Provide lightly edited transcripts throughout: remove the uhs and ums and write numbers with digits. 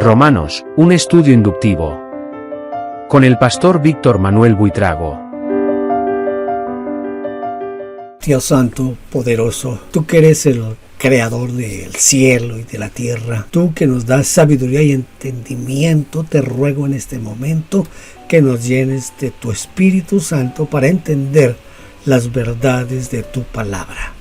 Romanos, un estudio inductivo. Con el pastor Víctor Manuel Buitrago. Dios Santo, poderoso, tú que eres el creador del cielo y de la tierra, tú que nos das sabiduría y entendimiento, te ruego en este momento que nos llenes de tu Espíritu Santo para entender las verdades de tu palabra.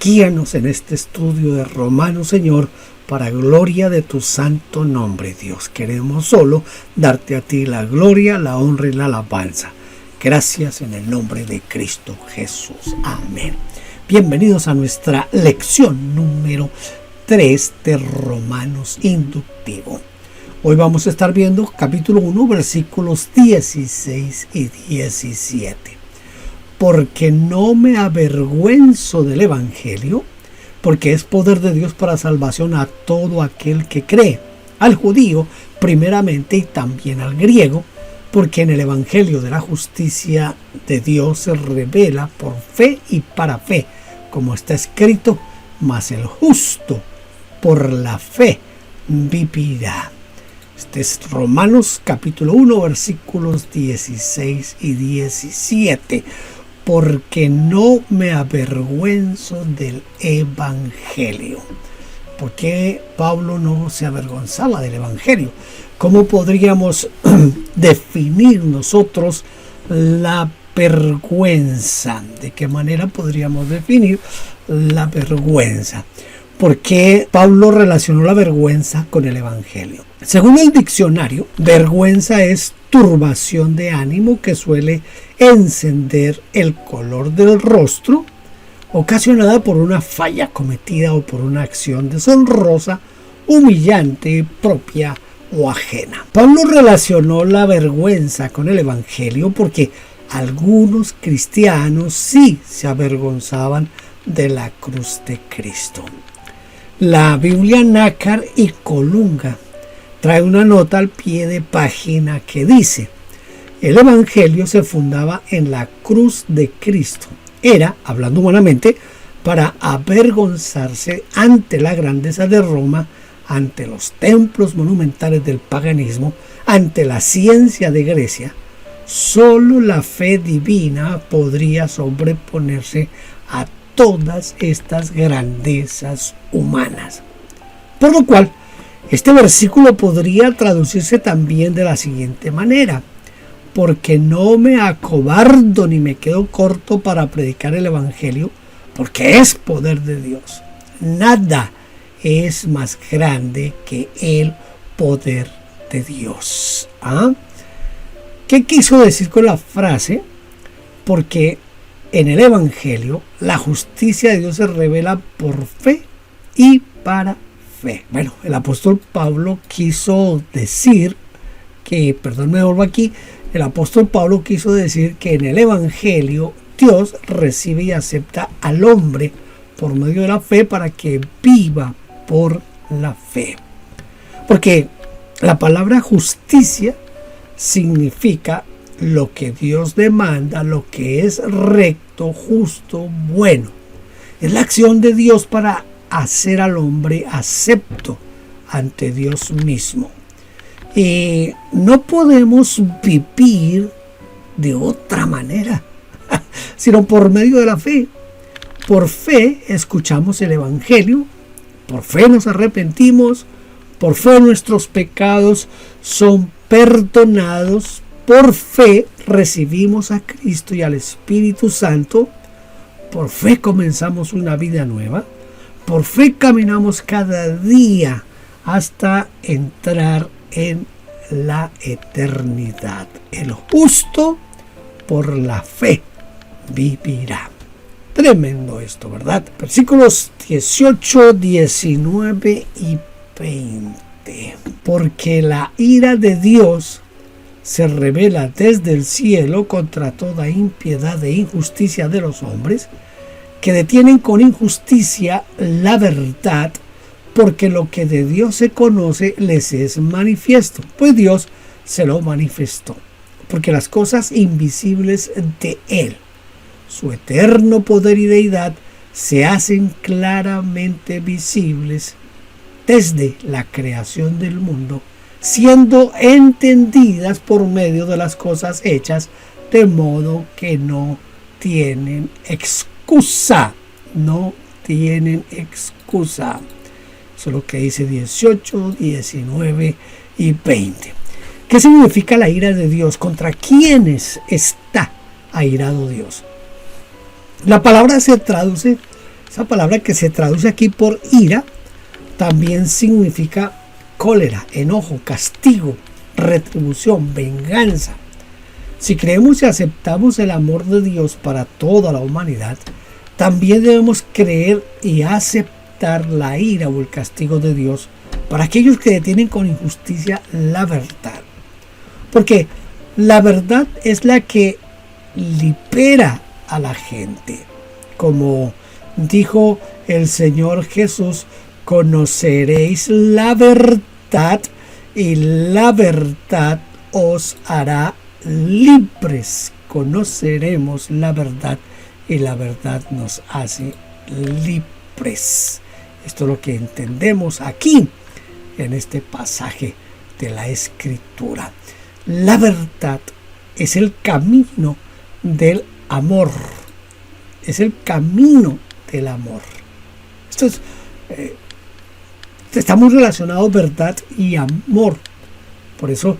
Guíanos en este estudio de Romanos, Señor, para gloria de tu santo nombre, Dios. Queremos solo darte a ti la gloria, la honra y la alabanza. Gracias en el nombre de Cristo Jesús. Amén. Bienvenidos a nuestra lección número 3 de Romanos Inductivo. Hoy vamos a estar viendo capítulo 1, versículos 16 y 17. Porque no me avergüenzo del Evangelio, porque es poder de Dios para salvación a todo aquel que cree, al judío primeramente y también al griego, porque en el Evangelio de la justicia de Dios se revela por fe y para fe, como está escrito, mas el justo por la fe vivirá. Este es Romanos capítulo 1, versículos 16 y 17. Porque no me avergüenzo del Evangelio. ¿Por qué Pablo no se avergonzaba del Evangelio? ¿Cómo podríamos definir nosotros la vergüenza? ¿De qué manera podríamos definir la vergüenza? ¿Por qué Pablo relacionó la vergüenza con el Evangelio? Según el diccionario, vergüenza es turbación de ánimo que suele encender el color del rostro, ocasionada por una falla cometida o por una acción deshonrosa, humillante, propia o ajena. Pablo relacionó la vergüenza con el Evangelio porque algunos cristianos sí se avergonzaban de la cruz de Cristo. La Biblia Nácar y Colunga trae una nota al pie de página que dice: el Evangelio se fundaba en la cruz de Cristo. Era, hablando humanamente, para avergonzarse ante la grandeza de Roma, ante los templos monumentales del paganismo, ante la ciencia de Grecia. Solo la fe divina podría sobreponerse a todas estas grandezas humanas. Por lo cual, este versículo podría traducirse también de la siguiente manera: porque no me acobardo ni me quedo corto para predicar el Evangelio, porque es poder de Dios. Nada es más grande que el poder de Dios. ¿Qué quiso decir con la frase? Porque en el Evangelio la justicia de Dios se revela por fe y para fe. Bueno, el apóstol Pablo quiso decir que, el apóstol Pablo quiso decir que en el Evangelio Dios recibe y acepta al hombre por medio de la fe para que viva por la fe. Porque la palabra justicia significa lo que Dios demanda, lo que es recto, justo, bueno. Es la acción de Dios para hacer al hombre acepto ante Dios mismo. Y no podemos vivir de otra manera, sino por medio de la fe. Por fe escuchamos el Evangelio, por fe nos arrepentimos, por fe nuestros pecados son perdonados, por fe recibimos a Cristo y al Espíritu Santo, por fe comenzamos una vida nueva, por fe caminamos cada día hasta entrar en la eternidad. El justo por la fe vivirá. Tremendo esto, ¿verdad? Versículos 18, 19 y 20. Porque la ira de Dios se revela desde el cielo contra toda impiedad e injusticia de los hombres, que detienen con injusticia la verdad, porque lo que de Dios se conoce les es manifiesto, pues Dios se lo manifestó. Porque las cosas invisibles de Él, su eterno poder y deidad, se hacen claramente visibles desde la creación del mundo, siendo entendidas por medio de las cosas hechas, de modo que no tienen excusa. No tienen excusa. Eso es lo que dice 18, 19 y 20. ¿Qué significa la ira de Dios? ¿Contra quiénes está airado Dios? La palabra esa palabra que se traduce aquí por ira, también significa cólera, enojo, castigo, retribución, venganza. Si creemos y aceptamos el amor de Dios para toda la humanidad, también debemos creer y aceptar la ira o el castigo de Dios para aquellos que detienen con injusticia la verdad. Porque la verdad es la que libera a la gente. Como dijo el Señor Jesús, conoceréis la verdad y la verdad os hará libres. Conoceremos la verdad y la verdad nos hace libres. Esto es lo que entendemos aquí en este pasaje de la Escritura. La verdad es el camino del amor. Es el camino del amor. Esto es, estamos relacionados verdad y amor. Por eso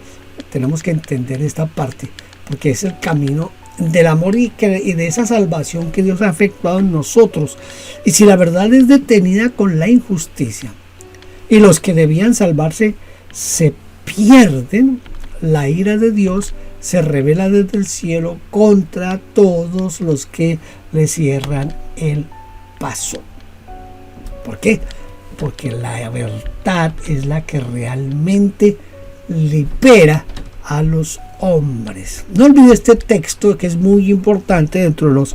tenemos que entender esta parte, porque es el camino del amor y de esa salvación que Dios ha efectuado en nosotros. Y si la verdad es detenida con la injusticia y los que debían salvarse se pierden, la ira de Dios se revela desde el cielo contra todos los que le cierran el paso. ¿Por qué? Porque la verdad es la que realmente libera a los hombres. No olvide este texto que es muy importante dentro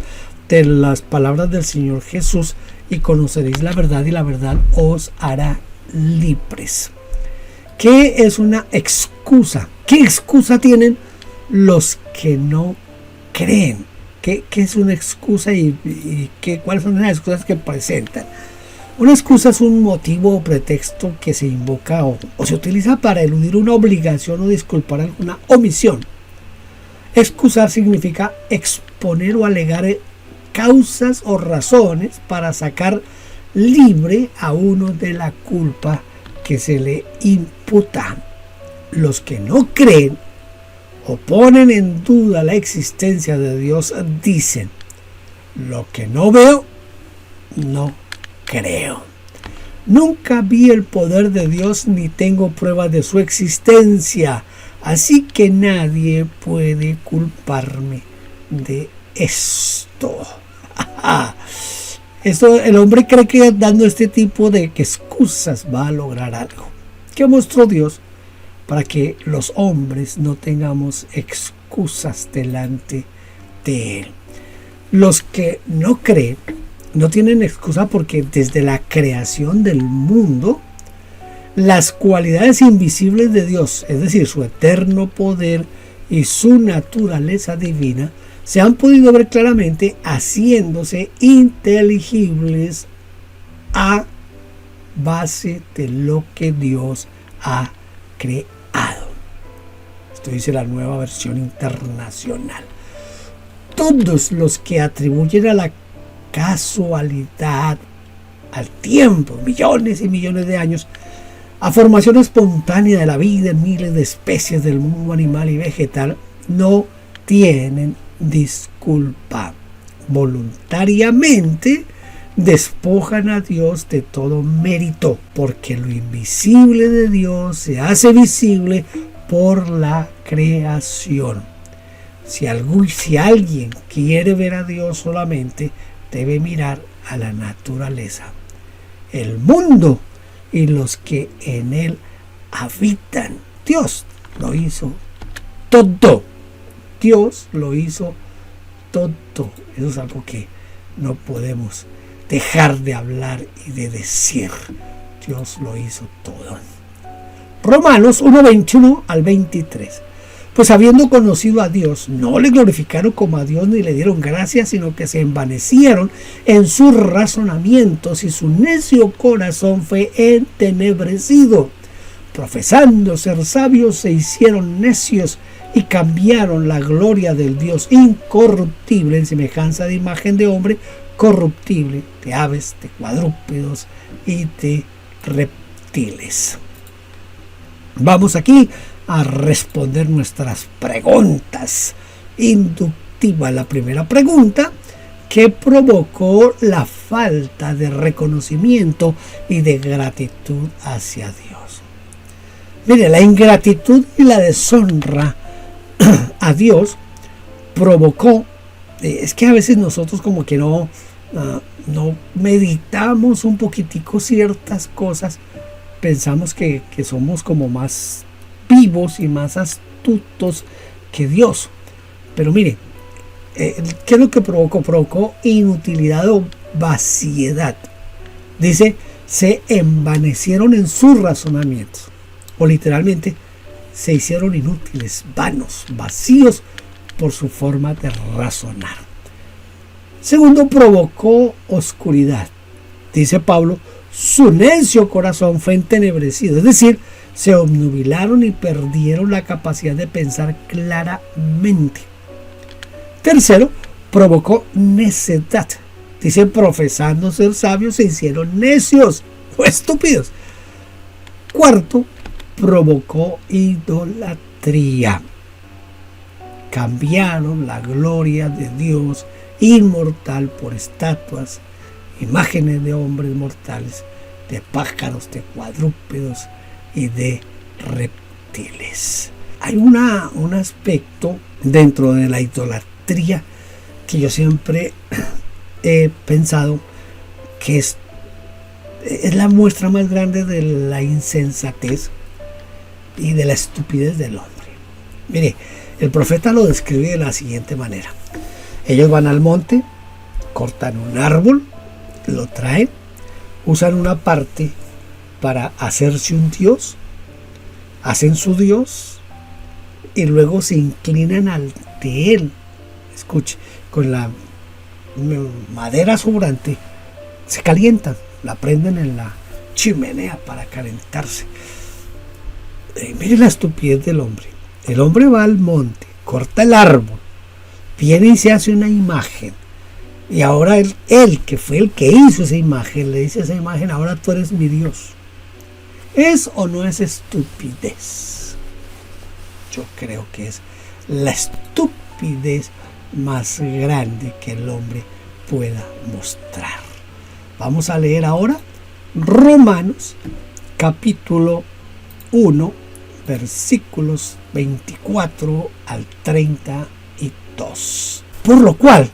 de las palabras del Señor Jesús: y conoceréis la verdad y la verdad os hará libres. ¿Qué es una excusa? ¿Qué excusa tienen los que no creen? ¿Qué es una excusa y cuáles son las excusas que presentan? Una excusa es un motivo o pretexto que se invoca o se utiliza para eludir una obligación o disculpar alguna omisión. Excusar significa exponer o alegar causas o razones para sacar libre a uno de la culpa que se le imputa. Los que no creen o ponen en duda la existencia de Dios dicen: lo que no veo, no creo. Nunca vi el poder de Dios ni tengo pruebas de su existencia, así que nadie puede culparme de esto. El hombre cree que dando este tipo de excusas va a lograr algo. ¿Qué mostró Dios? Para que los hombres no tengamos excusas delante de Él. Los que no creen no tienen excusa porque desde la creación del mundo, las cualidades invisibles de Dios, es decir, su eterno poder y su naturaleza divina, se han podido ver claramente haciéndose inteligibles a base de lo que Dios ha creado. Esto dice la Nueva Versión Internacional. Todos los que atribuyen a la casualidad, al tiempo, millones y millones de años, a formación espontánea de la vida en miles de especies del mundo animal y vegetal, no tienen disculpa. Voluntariamente despojan a Dios de todo mérito, porque lo invisible de Dios se hace visible por la creación. Si alguien quiere ver a Dios solamente, debe mirar a la naturaleza, el mundo y los que en él habitan. Dios lo hizo todo. Dios lo hizo todo. Eso es algo que no podemos dejar de hablar y de decir. Dios lo hizo todo. Romanos 1:21 al 23. Pues habiendo conocido a Dios, no le glorificaron como a Dios ni le dieron gracias, sino que se envanecieron en sus razonamientos y su necio corazón fue entenebrecido. profesando ser sabios, se hicieron necios y cambiaron la gloria del Dios incorruptible en semejanza de imagen de hombre corruptible, de aves, de cuadrúpedos y de reptiles. Vamos aquí a responder nuestras preguntas. Inductiva, la primera pregunta: ¿qué provocó la falta de reconocimiento y de gratitud hacia Dios? Mire, la ingratitud y la deshonra a Dios provocó, es que a veces nosotros como que no meditamos un poquitico ciertas cosas, pensamos que somos como más vivos y más astutos que Dios. Pero mire, ¿qué es lo que provocó? Provocó inutilidad o vaciedad. Dice, se envanecieron en sus razonamientos, o literalmente se hicieron inútiles, vanos, vacíos por su forma de razonar. Segundo, provocó oscuridad. Dice Pablo, su necio corazón fue entenebrecido, es decir, se obnubilaron y perdieron la capacidad de pensar claramente. Tercero, provocó necedad. Dice, profesando ser sabios, se hicieron necios o estúpidos. Cuarto, provocó idolatría. Cambiaron la gloria de Dios inmortal por estatuas, imágenes de hombres mortales, de pájaros, de cuadrúpedos y de reptiles. Hay un aspecto dentro de la idolatría que yo siempre he pensado que es la muestra más grande de la insensatez y de la estupidez del hombre. Mire, el profeta lo describe de la siguiente manera: ellos van al monte, cortan un árbol, lo traen, usan una parte para hacerse un dios, hacen su dios y luego se inclinan ante él. Escuche, con la madera sobrante se calientan, la prenden en la chimenea para calentarse. Mire la estupidez del hombre. El hombre va al monte, corta el árbol, viene y se hace una imagen. Y ahora él que fue el que hizo esa imagen, le dice a esa imagen, ahora tú eres mi Dios. ¿Es o no es estupidez? Yo creo que es la estupidez más grande que el hombre pueda mostrar. Vamos a leer ahora Romanos capítulo 1, versículos 24 al 32. Por lo cual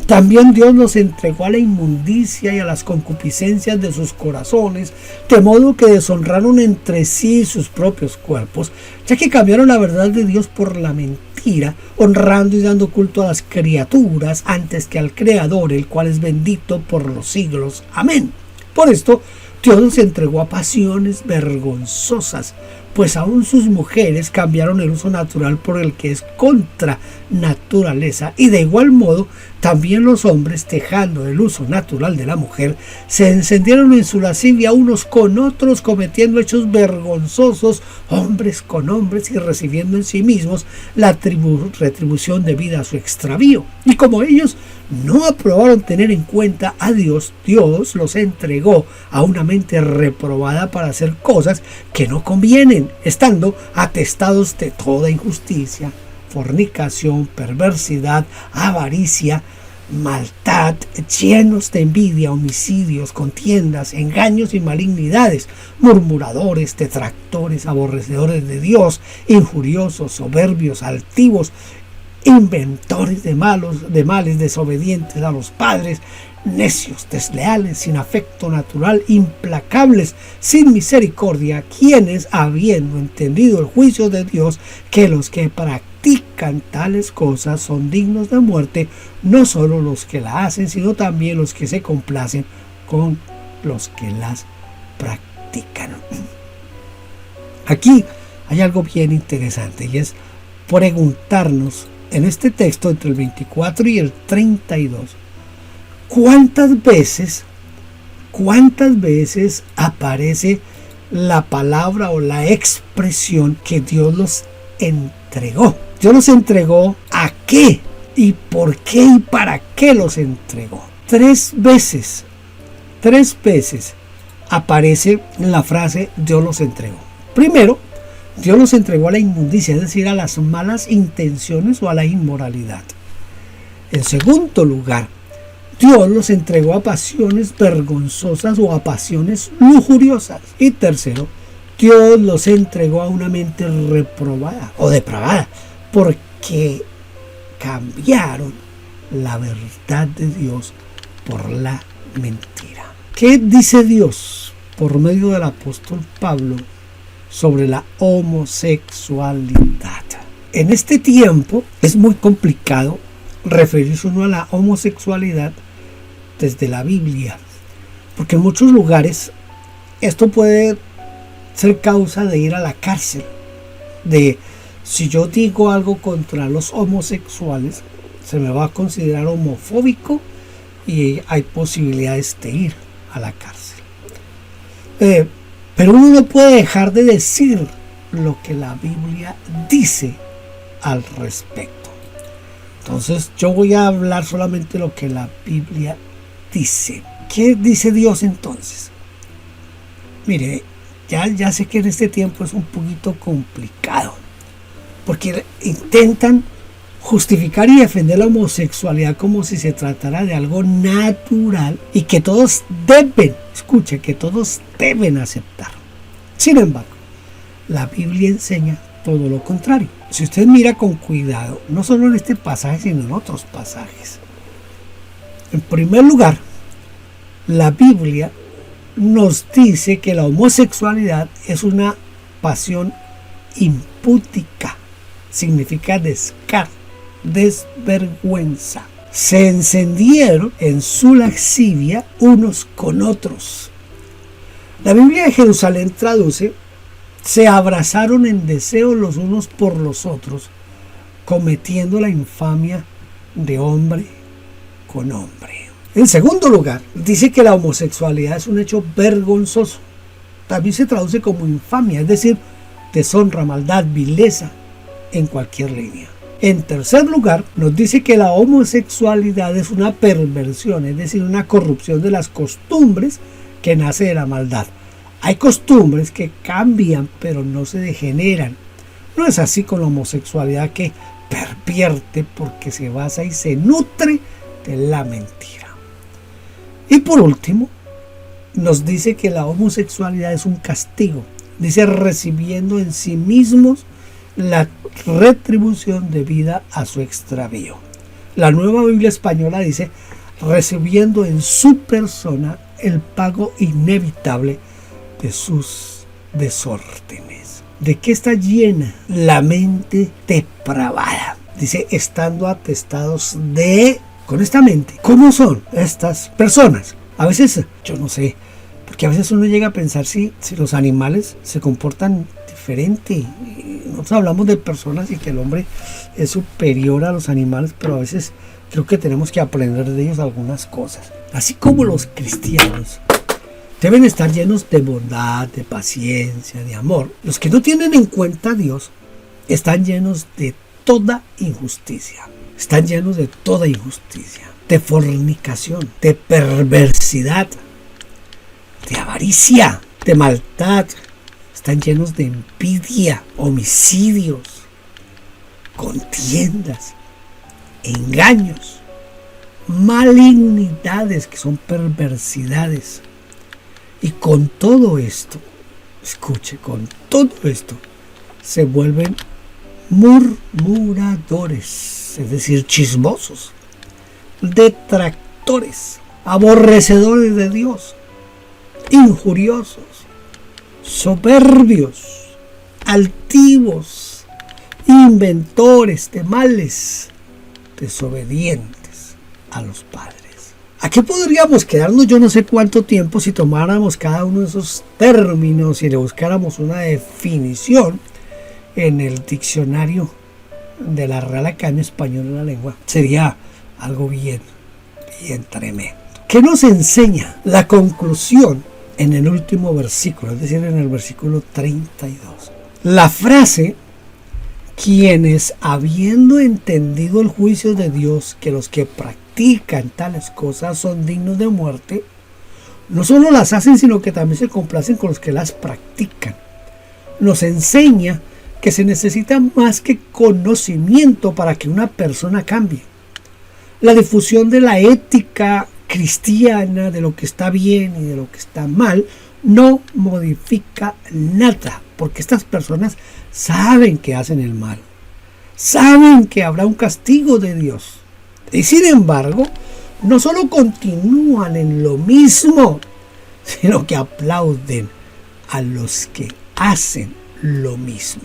también Dios los entregó a la inmundicia y a las concupiscencias de sus corazones, de modo que deshonraron entre sí sus propios cuerpos, ya que cambiaron la verdad de Dios por la mentira, honrando y dando culto a las criaturas antes que al Creador, el cual es bendito por los siglos. Amén. Por esto Dios los entregó a pasiones vergonzosas, pues aún sus mujeres cambiaron el uso natural por el que es contra naturaleza, y de igual modo también los hombres, dejando el uso natural de la mujer, se encendieron en su lascivia unos con otros, cometiendo hechos vergonzosos, hombres con hombres, y recibiendo en sí mismos la retribución debida a su extravío. Y como ellos no aprobaron tener en cuenta a Dios, Dios los entregó a una mente reprobada para hacer cosas que no convienen, estando atestados de toda injusticia, fornicación, perversidad, avaricia, maldad, llenos de envidia, homicidios, contiendas, engaños y malignidades, murmuradores, detractores, aborrecedores de Dios, injuriosos, soberbios, altivos, inventores de males, desobedientes a los padres, necios, desleales, sin afecto natural, implacables, sin misericordia, quienes, habiendo entendido el juicio de Dios, que los que practican tales cosas son dignos de muerte, no solo los que la hacen, sino también los que se complacen con los que las practican. Aquí hay algo bien interesante, y es preguntarnos en este texto entre el 24 y el 32, ¿cuántas veces aparece la palabra o la expresión que Dios los entregó. Dios los entregó ¿a qué? ¿Y por qué y para qué los entregó? Tres veces aparece la frase Dios los entregó. Primero, Dios los entregó a la inmundicia, es decir, a las malas intenciones o a la inmoralidad. En segundo lugar, Dios los entregó a pasiones vergonzosas o a pasiones lujuriosas. Y tercero, Dios los entregó a una mente reprobada o depravada, porque cambiaron la verdad de Dios por la mentira. ¿Qué dice Dios por medio del apóstol Pablo sobre la homosexualidad? En este tiempo es muy complicado referirse uno a la homosexualidad desde la Biblia, porque en muchos lugares esto puede ser causa de ir a la cárcel, de si yo digo algo contra los homosexuales se me va a considerar homofóbico y hay posibilidades de ir a la cárcel. Pero uno no puede dejar de decir lo que la Biblia dice al respecto. Entonces yo voy a hablar solamente lo que la Biblia dice. ¿Qué dice Dios entonces? Mire, ya sé que en este tiempo es un poquito complicado, porque intentan justificar y defender la homosexualidad como si se tratara de algo natural y que todos deben, escuche, que todos deben aceptar. Sin embargo, la Biblia enseña todo lo contrario. Si usted mira con cuidado, no solo en este pasaje, sino en otros pasajes. En primer lugar, la Biblia nos dice que la homosexualidad es una pasión impúdica, significa descaro, desvergüenza. Se encendieron en su lascivia unos con otros. La Biblia de Jerusalén traduce: se abrazaron en deseo los unos por los otros, cometiendo la infamia de hombre con hombre. En segundo lugar, dice que la homosexualidad es un hecho vergonzoso. También se traduce como infamia, es decir, deshonra, maldad, vileza, en cualquier línea. En tercer lugar, nos dice que la homosexualidad es una perversión, es decir, una corrupción de las costumbres que nace de la maldad. Hay costumbres que cambian, pero no se degeneran. No es así con la homosexualidad, que pervierte porque se basa y se nutre de la mentira. Y por último, nos dice que la homosexualidad es un castigo. Dice, recibiendo en sí mismos la retribución debida a su extravío. La Nueva Biblia Española dice, recibiendo en su persona el pago inevitable de sus desórdenes. ¿De qué está llena la mente depravada? Dice, estando atestados de... Con esta mente, ¿cómo son estas personas? A veces, yo no sé, porque a veces uno llega a pensar si los animales se comportan diferente. Nosotros hablamos de personas y que el hombre es superior a los animales, pero a veces creo que tenemos que aprender de ellos algunas cosas. Así como los cristianos deben estar llenos de bondad, de paciencia, de amor. Los que no tienen en cuenta a Dios están llenos de toda injusticia. Están llenos de toda injusticia, de fornicación, de perversidad, de avaricia, de maldad. Están llenos de envidia, homicidios, contiendas, engaños, malignidades, que son perversidades. Y con todo esto, escuche, con todo esto, se vuelven murmuradores, es decir, chismosos, detractores, aborrecedores de Dios, injuriosos, soberbios, altivos, inventores de males, desobedientes a los padres. Aquí podríamos quedarnos yo no sé cuánto tiempo si tomáramos cada uno de esos términos y le buscáramos una definición en el diccionario de la Real Academia Española de la Lengua. Sería algo bien tremendo. ¿Qué nos enseña? La conclusión en el último versículo, es decir, en el versículo 32. La frase, quienes habiendo entendido el juicio de Dios, que los que practican tales cosas son dignos de muerte, no solo las hacen, sino que también se complacen con los que las practican. Nos enseña que se necesita más que conocimiento para que una persona cambie. La difusión de la ética cristiana, de lo que está bien y de lo que está mal, no modifica nada, porque estas personas saben que hacen el mal, saben que habrá un castigo de Dios, y sin embargo no solo continúan en lo mismo, sino que aplauden a los que hacen lo mismo.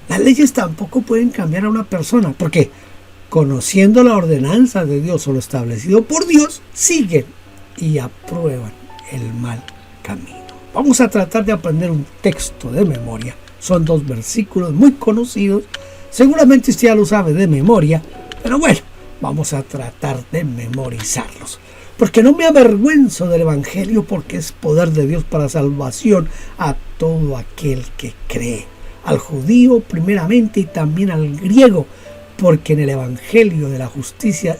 Las leyes tampoco pueden cambiar a una persona, porque conociendo la ordenanza de Dios o lo establecido por Dios, siguen y aprueban el mal camino. Vamos a tratar de aprender un texto de memoria. Son 2 versículos muy conocidos. Seguramente usted ya lo sabe de memoria, pero bueno, vamos a tratar de memorizarlos. Porque no me avergüenzo del Evangelio, porque es poder de Dios para salvación a todo aquel que cree. Al judío primeramente y también al griego, porque en el Evangelio de la justicia,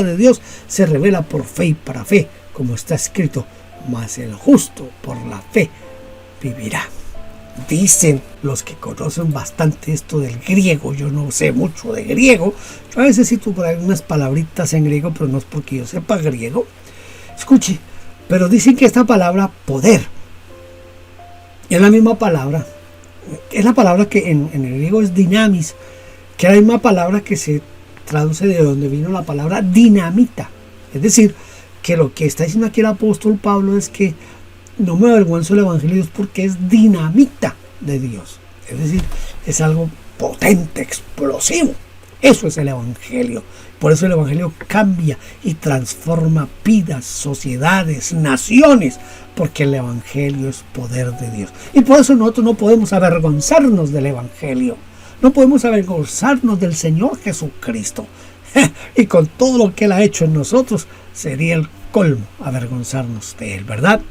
de Dios se revela por fe y para fe, como está escrito, mas el justo por la fe vivirá. Dicen los que conocen bastante esto del griego, yo no sé mucho de griego, yo a veces cito por ahí unas palabritas en griego, pero no es porque yo sepa griego. Escuche, pero dicen que esta palabra poder es la misma palabra, es la palabra que en el griego es dinamis, que es la misma palabra que se traduce de donde vino la palabra dinamita. Es decir, que lo que está diciendo aquí el apóstol Pablo es que no me avergüenzo del Evangelio de Dios porque es dinamita de Dios. Es decir, es algo potente, explosivo. Eso es el Evangelio. Por eso el Evangelio cambia y transforma vidas, sociedades, naciones, porque el Evangelio es poder de Dios. Y por eso nosotros no podemos avergonzarnos del Evangelio. No podemos avergonzarnos del Señor Jesucristo. Y con todo lo que Él ha hecho en nosotros, sería el colmo avergonzarnos de Él, ¿verdad?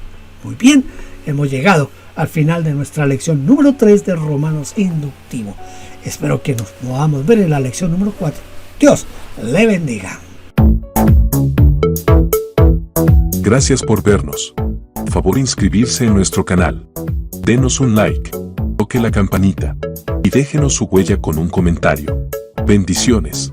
Muy bien, hemos llegado al final de nuestra lección número 3 de Romanos Inductivo. Espero que nos podamos ver en la lección número 4. Dios le bendiga. Gracias por vernos. Favor inscribirse en nuestro canal. Denos un like, toque la campanita y déjenos su huella con un comentario. Bendiciones.